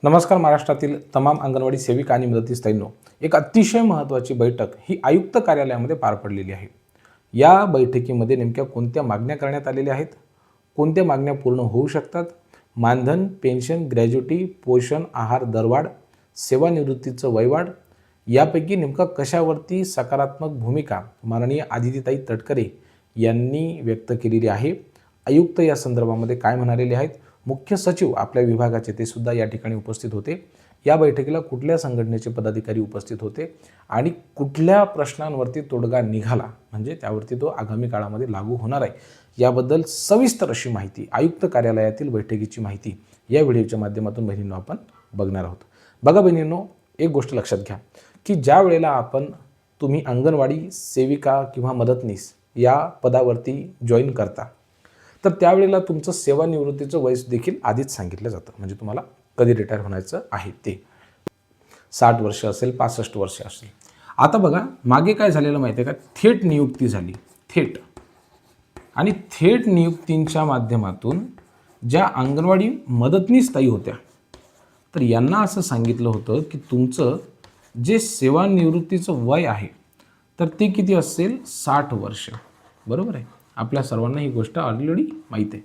नमस्कार. महाराष्ट्रातील तमाम अंगणवाडी सेविका आणि मदतनीसताईंनो, एक अतिशय महत्त्वाची बैठक ही आयुक्त कार्यालयामध्ये पार पडलेली आहे. या बैठकीमध्ये नेमक्या कोणत्या मागण्या करण्यात आलेल्या आहेत, कोणत्या मागण्या पूर्ण होऊ शकतात, मानधन, पेन्शन, ग्रॅज्युटी, पोषण आहार दरवाढ, सेवानिवृत्तीचं वयवाढ यापैकी नेमका कशावरती सकारात्मक भूमिका माननीय आदितीताई तटकरे यांनी व्यक्त केलेली आहे. आयुक्त या संदर्भामध्ये काय म्हणालेले आहेत, मुख्य सचिव आपल्या विभागाचे ते सुद्धा या ठिकाणी उपस्थित होते. या बैठकीला कुठल्या संघटनेचे पदाधिकारी उपस्थित होते आणि कुठल्या प्रश्नांवरती तोडगा निघाला म्हणजे त्यावरती तो आगामी काळामध्ये लागू होणार आहे, याबद्दल सविस्तर अशी माहिती, आयुक्त कार्यालयातील बैठकीची माहिती या व्हिडिओच्या माध्यमातून बहिणींनो आपण बघणार आहोत. बघा बहिणींनो, एक गोष्ट लक्षात घ्या की ज्या वेळेला तुम्ही अंगणवाडी सेविका किंवा मदतनीस या पदावरती जॉईन करता, तर त्यावेळेला तुमचं सेवानिवृत्तीचं वय देखील आधीच सांगितलं जातं. म्हणजे तुम्हाला कधी रिटायर होण्याचं आहे ते 60 वर्ष असेल, 65 वर्ष असेल. आता बघा, मागे काय झालेलं माहिती आहे का, थेट नियुक्ती झाली. थेट नियुक्तींच्या माध्यमातून ज्या अंगणवाडी मदतनीसताई होत्या, तर यांना असं सांगितलं होतं की तुमचं जे सेवानिवृत्तीचं वय आहे तर ते किती असेल, 60 वर्ष. बरोबर आहे. आपल्या सर्वांना ही गोष्ट ऑलरेडी माहीत आहे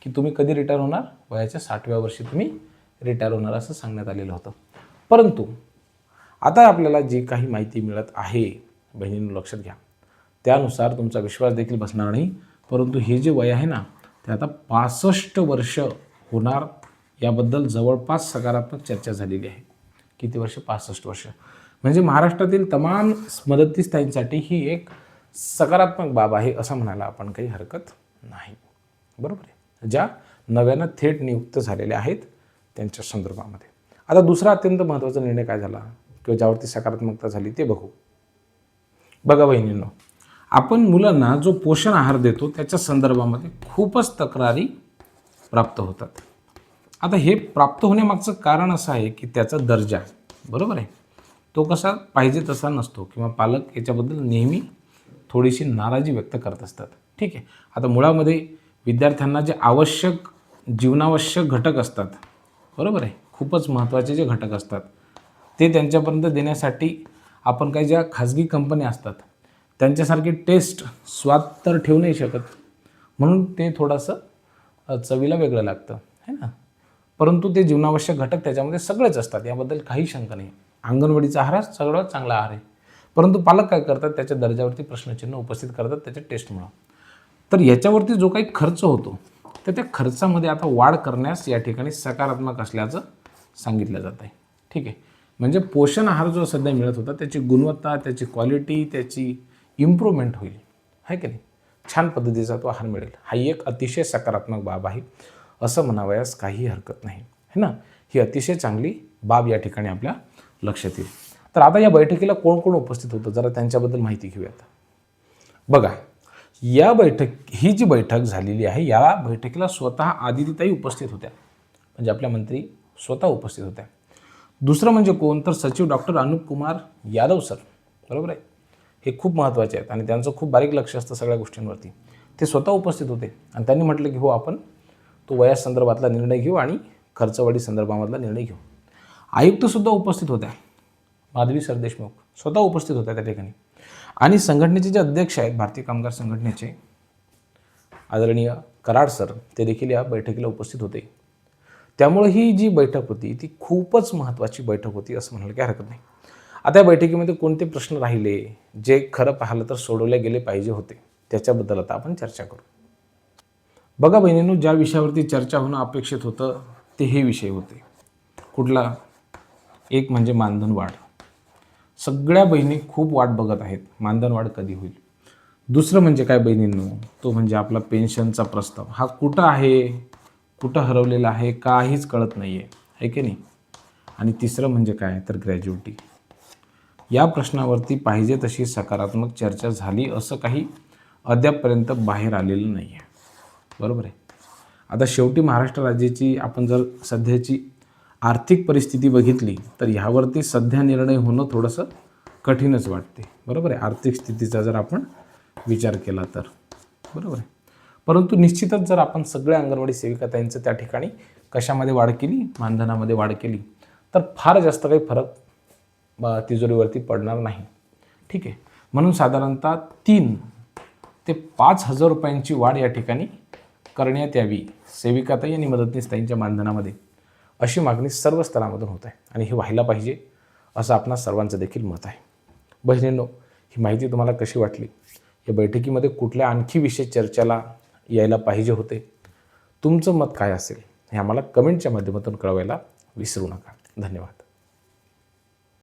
की तुम्ही कधी रिटायर होणार, वयाच्या 60व्या वर्षी तुम्ही रिटायर होणार असं सांगण्यात आलेलं होतं. परंतु आता आपल्याला जी काही माहिती मिळत आहे, बहिणींनो लक्षात घ्या, त्यानुसार तुमचा विश्वास देखील बसणार नाही, परंतु हे जे वय आहे ना ते आता 65 वर्ष होणार याबद्दल जवळपास सकारात्मक चर्चा झालेली आहे. किती वर्ष? 65 वर्ष. म्हणजे महाराष्ट्रातील तमाम मदतनीसताईंसाठी ही एक सकारात्मक बाब आहे असं म्हणायला आपण काही हरकत नाही. बरोबर आहे. ज्या नव्यानं थेट नियुक्त झालेल्या आहेत त्यांच्या संदर्भामध्ये. आता दुसरा अत्यंत महत्त्वाचा निर्णय काय झाला किंवा ज्यावरती सकारात्मकता झाली ते बघू. बघा बहिणींनो, आपण मुलांना जो पोषण आहार देतो त्याच्या संदर्भामध्ये खूपच तक्रारी प्राप्त होतात. आता हे प्राप्त होण्यामागचं कारण असं आहे की त्याचा दर्जा, बरोबर आहे, तो कसा पाहिजे तसा नसतो किंवा पालक याच्याबद्दल नेहमी थोडीशी नाराजी व्यक्त करत असतात. ठीक आहे. आता मुळामध्ये विद्यार्थ्यांना जे आवश्यक जीवनावश्यक घटक असतात, बरोबर आहे, खूपच महत्त्वाचे जे घटक असतात ते त्यांच्यापर्यंत देण्यासाठी आपण काही ज्या खाजगी कंपन्या असतात त्यांच्यासारखे टेस्ट स्वाद तर ठेवू नाही शकत, म्हणून ते थोडंसं चवीला वेगळं लागतं है ना. परंतु ते जीवनावश्यक घटक त्याच्यामध्ये सगळेच असतात, याबद्दल काही शंका नाही. अंगणवाडीचा आहार सगळ्यात चांगला आहार आहे, परंतु पालक काय करतात, त्याच्या दर्जावरती प्रश्नचिन्ह उपस्थित करतात त्याच्या टेस्टमुळं. तर याच्यावरती जो काही खर्च होतो तर त्या खर्चामध्ये आता वाढ करण्यास या ठिकाणी सकारात्मक असल्याचं सांगितलं जात आहे. ठीक आहे. म्हणजे पोषण आहार जो सध्या मिळत होता त्याची गुणवत्ता, त्याची क्वालिटी, त्याची इम्प्रूव्हमेंट होईल, आहे की नाही. छान पद्धतीचा तो आहार मिळेल. हा एक अतिशय सकारात्मक बाब आहे असं म्हणावयास काही हरकत नाही है ना. ही अतिशय चांगली बाब या ठिकाणी आपल्या लक्षात येईल. तर आता या बैठकीला कोण कोण उपस्थित होतं जरा त्यांच्याबद्दल माहिती घेऊयात. बघा, ही जी बैठक झालेली आहे या बैठकीला स्वतः आदितीताई उपस्थित होत्या, म्हणजे आपल्या मंत्री स्वतः उपस्थित होत्या. दुसरं म्हणजे कोण, तर सचिव डॉक्टर अनुप कुमार यादव सर, बरोबर आहे. हे खूप महत्त्वाचे आहेत आणि त्यांचं खूप बारीक लक्ष असतं सगळ्या गोष्टींवरती. ते स्वतः उपस्थित होते आणि त्यांनी म्हटलं की हो, आपण तो वयासंदर्भातला निर्णय घेऊ आणि खर्चवाढी संदर्भामधला निर्णय घेऊ. आयुक्तसुद्धा उपस्थित होत्या, माधवी सरदेशमुख स्वतः उपस्थित होत्या त्या ठिकाणी. आणि संघटनेचे जे अध्यक्ष आहेत भारतीय कामगार संघटनेचे आदरणीय कराड सर, ते देखील या बैठकीला उपस्थित होते. त्यामुळे ही जी बैठक होती ती खूपच महत्त्वाची बैठक होती असं म्हणायला काही हरकत नाही. आता या बैठकीमध्ये कोणते प्रश्न राहिले जे खरं पाहिलं तर सोडवले गेले पाहिजे होते त्याच्याबद्दल आता आपण चर्चा करू. बघा बहिणींनो, ज्या विषयावरती चर्चा होणं अपेक्षित होतं ते हे विषय होते. कुठला? एक म्हणजे मानधन वाढ. सगळ्या बहिणी खूप वाट बघत आहेत, मानधन वाढ कधी होईल. दुसरं म्हणजे काय बहिणींनो, तो म्हणजे आपला पेन्शनचा प्रस्ताव. हा कुठं आहे, कुठं हरवलेला आहे, काहीच कळत नाही आहे की नाही. आणि तिसरं म्हणजे काय, तर ग्रॅज्युटी. या प्रश्नावरती पाहिजे तशी सकारात्मक चर्चा झाली असं काही अद्यापपर्यंत बाहेर आलेलं नाही आहे, बरोबर आहे. आता शेवटी महाराष्ट्र राज्याची आपण जर सध्याची आर्थिक परिस्थिती बघितली तर ह्यावरती सध्या निर्णय होणं थोडंसं कठीणच वाटते, बरोबर आहे. आर्थिक स्थितीचा जर आपण विचार केला तर, बरोबर आहे. परंतु निश्चितच जर आपण सगळ्या अंगणवाडी सेविकाताईंचं त्या ठिकाणी कशामध्ये वाढ केली, मानधनामध्ये वाढ केली, तर फार जास्त काही फरक तिजोरीवरती पडणार नाही. ठीक आहे. म्हणून साधारणतः 3 ते 5,000 रुपयांची वाढ या ठिकाणी करण्यात यावी सेविकाताई आणि मदतनीसताईंच्या मानधनामध्ये, अशी मागणी सर्व स्तरामधून होत आहे आणि हे व्हायला पाहिजे असं आपणा सर्वांचं देखील मत आहे. बहिणींनो, ही माहिती तुम्हाला कशी वाटली? या बैठकीमध्ये कुठल्या आणखी विषय चर्चेला यायला पाहिजे होते? तुमचं मत काय असेल हे आम्हाला कमेंटच्या माध्यमातून कळवायला विसरू नका. धन्यवाद.